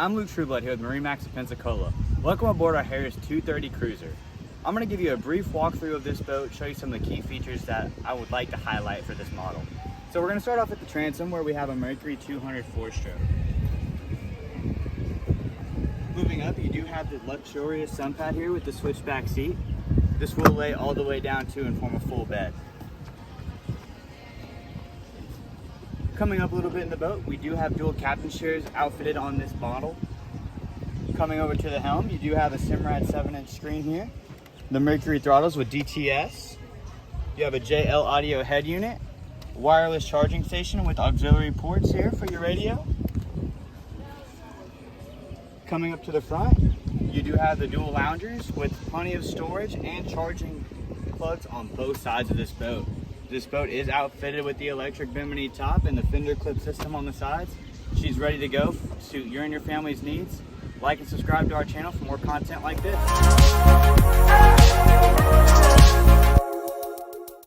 I'm Luke Trueblood here with MarineMax of Pensacola. Welcome aboard our Harris 230 Cruiser. I'm going to give you a brief walkthrough of this boat, show you some of the key features that I would like to highlight for this model. So we're going to start off at the transom where we have a Mercury 200 4-stroke. Moving up, you do have the luxurious sun pad here with the switchback seat. This will lay all the way down to and form a full bed. Coming up a little bit in the boat, we do have dual captain chairs outfitted on this model. Coming over to the helm, you do have a Simrad 7-inch screen here. The Mercury throttles with DTS. You have a JL audio head unit, wireless charging station with auxiliary ports here for your radio. Coming up to the front, you do have the dual loungers with plenty of storage and charging plugs on both sides of this boat. This boat is outfitted with the electric bimini top and the fender clip system on the sides. She's ready to go to suit your and your family's needs. Like and subscribe to our channel for more content like this.